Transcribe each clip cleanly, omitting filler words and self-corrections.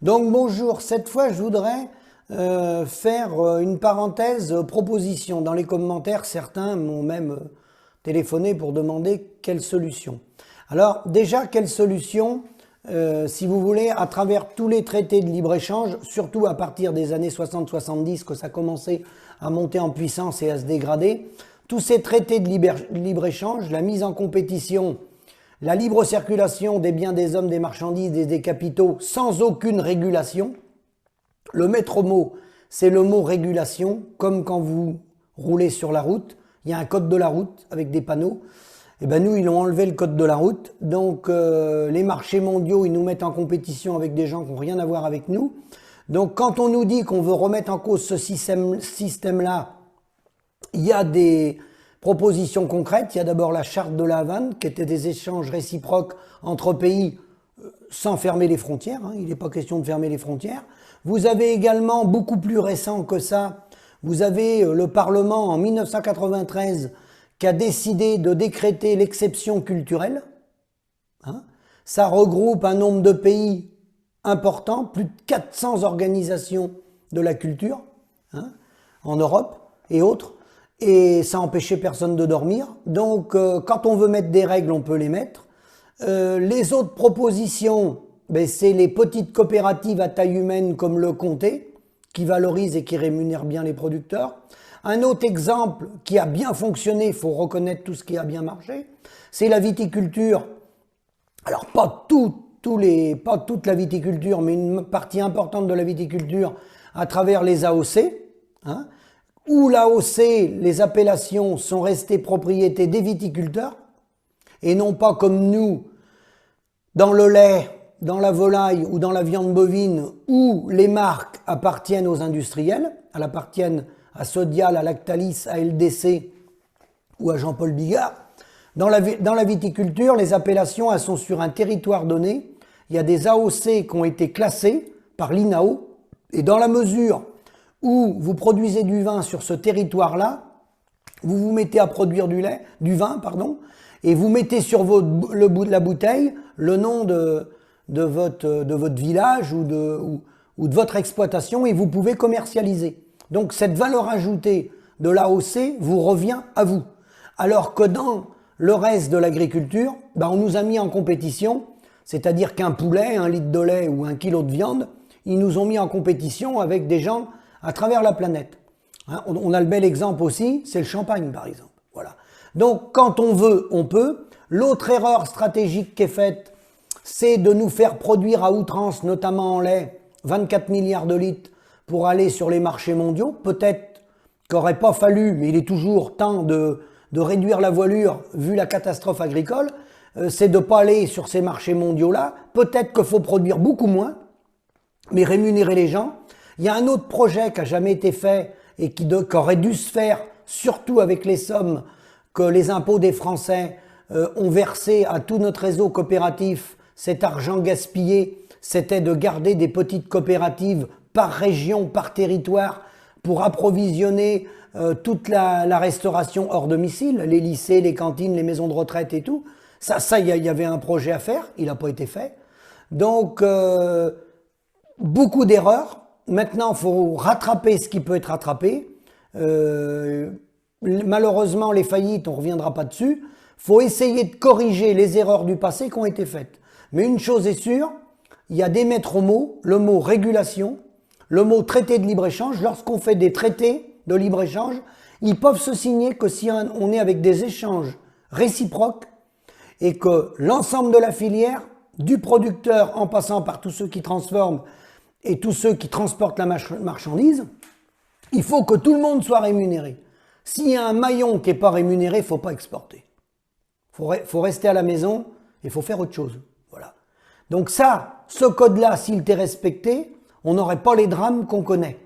Donc bonjour, cette fois je voudrais faire une parenthèse proposition. Dans les commentaires, certains m'ont même téléphoné pour demander quelle solution. Alors déjà, quelle solution si vous voulez, à travers tous les traités de libre-échange, surtout à partir des années 60-70 que ça commençait à monter en puissance et à se dégrader, tous ces traités de libre-échange, la mise en compétition, la libre circulation des biens, des hommes, des marchandises et des capitaux sans aucune régulation. Le maître mot, c'est le mot régulation, comme quand vous roulez sur la route, il y a un code de la route avec des panneaux. Et ben nous, ils ont enlevé le code de la route. Donc les marchés mondiaux, ils nous mettent en compétition avec des gens qui n'ont rien à voir avec nous. Donc quand on nous dit qu'on veut remettre en cause ce système-là, il y a des propositions concrètes. Il y a d'abord la charte de La Havane, qui était des échanges réciproques entre pays sans fermer les frontières. Il n'est pas question de fermer les frontières. Vous avez également, beaucoup plus récent que ça, vous avez le Parlement en 1993 qui a décidé de décréter l'exception culturelle. Ça regroupe un nombre de pays important, plus de 400 organisations de la culture en Europe et autres, et ça empêchait personne de dormir. Donc quand on veut mettre des règles, on peut les mettre. Les autres propositions, c'est les petites coopératives à taille humaine comme le Comté, qui valorisent et qui rémunèrent bien les producteurs. Un autre exemple qui a bien fonctionné, il faut reconnaître tout ce qui a bien marché, c'est la viticulture. Alors pas toute la viticulture, mais une partie importante de la viticulture à travers les AOC, où l'AOC, les appellations sont restées propriété des viticulteurs, et non pas comme nous, dans le lait, dans la volaille ou dans la viande bovine, où les marques appartiennent aux industriels, elles appartiennent à Sodial, à Lactalis, à LDC ou à Jean-Paul Bigard. Dans la viticulture, les appellations, elles sont sur un territoire donné. Il y a des AOC qui ont été classés par l'INAO. Et dans la mesure où vous produisez du vin sur ce territoire-là, vous vous mettez à produire du vin, et vous mettez sur le bout de la bouteille le nom de votre village ou de votre exploitation, et vous pouvez commercialiser. Donc cette valeur ajoutée de l'AOC vous revient à vous. Alors que dans le reste de l'agriculture, on nous a mis en compétition, c'est-à-dire qu'un poulet, un litre de lait ou un kilo de viande, ils nous ont mis en compétition avec des gens à travers la planète. On a le bel exemple aussi, c'est le champagne par exemple. Voilà. Donc quand on veut, on peut. L'autre erreur stratégique qui est faite, c'est de nous faire produire à outrance, notamment en lait, 24 milliards de litres pour aller sur les marchés mondiaux. Peut-être qu'il n'aurait pas fallu, mais il est toujours temps de réduire la voilure vu la catastrophe agricole, c'est de ne pas aller sur ces marchés mondiaux-là. Peut-être qu'il faut produire beaucoup moins, mais rémunérer les gens. Il y a un autre projet qui n'a jamais été fait et qui aurait dû se faire, surtout avec les sommes que les impôts des Français ont versé à tout notre réseau coopératif. Cet argent gaspillé, c'était de garder des petites coopératives par région, par territoire, pour approvisionner toute la restauration hors domicile, les lycées, les cantines, les maisons de retraite et tout. Ça, il y avait un projet à faire, il n'a pas été fait. Donc, beaucoup d'erreurs. Maintenant, il faut rattraper ce qui peut être rattrapé. Malheureusement, les faillites, on ne reviendra pas dessus. Il faut essayer de corriger les erreurs du passé qui ont été faites. Mais une chose est sûre, il y a des maîtres mots, le mot régulation, le mot traité de libre-échange. Lorsqu'on fait des traités de libre-échange, ils peuvent se signer que si on est avec des échanges réciproques et que l'ensemble de la filière, du producteur en passant par tous ceux qui transforment et tous ceux qui transportent la marchandise, il faut que tout le monde soit rémunéré. S'il y a un maillon qui n'est pas rémunéré, il ne faut pas exporter. Il faut rester à la maison et il faut faire autre chose. Voilà. Donc ça, ce code-là, s'il était respecté, on n'aurait pas les drames qu'on connaît.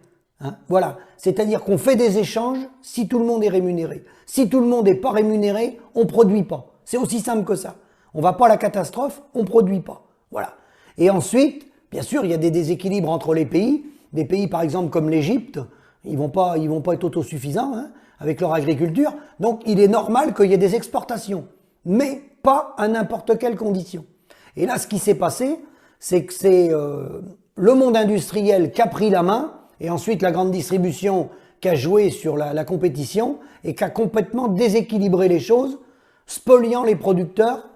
Voilà. C'est-à-dire qu'on fait des échanges si tout le monde est rémunéré. Si tout le monde n'est pas rémunéré, on ne produit pas. C'est aussi simple que ça. On ne va pas à la catastrophe, on ne produit pas. Voilà. Et ensuite, bien sûr, il y a des déséquilibres entre les pays. Des pays, par exemple, comme l'Égypte, ils vont pas être autosuffisants avec leur agriculture. Donc, il est normal qu'il y ait des exportations. Mais pas à n'importe quelle condition. Et là, ce qui s'est passé, c'est que le monde industriel qui a pris la main, et ensuite la grande distribution qui a joué sur la compétition et qui a complètement déséquilibré les choses, spoliant les producteurs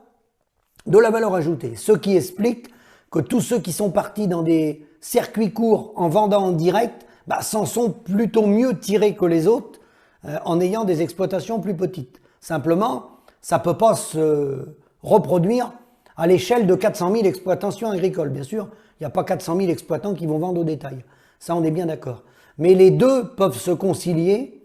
de la valeur ajoutée. Ce qui explique que tous ceux qui sont partis dans des circuits courts en vendant en direct s'en sont plutôt mieux tirés que les autres en ayant des exploitations plus petites. Simplement, ça ne peut pas se reproduire à l'échelle de 400 000 exploitations agricoles. Bien sûr, il n'y a pas 400 000 exploitants qui vont vendre au détail. Ça, on est bien d'accord. Mais les deux peuvent se concilier,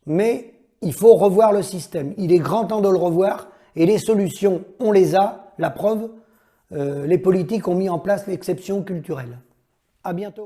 mais il faut revoir le système. Il est grand temps de le revoir et les solutions, on les a. La preuve, les politiques ont mis en place l'exception culturelle. À bientôt.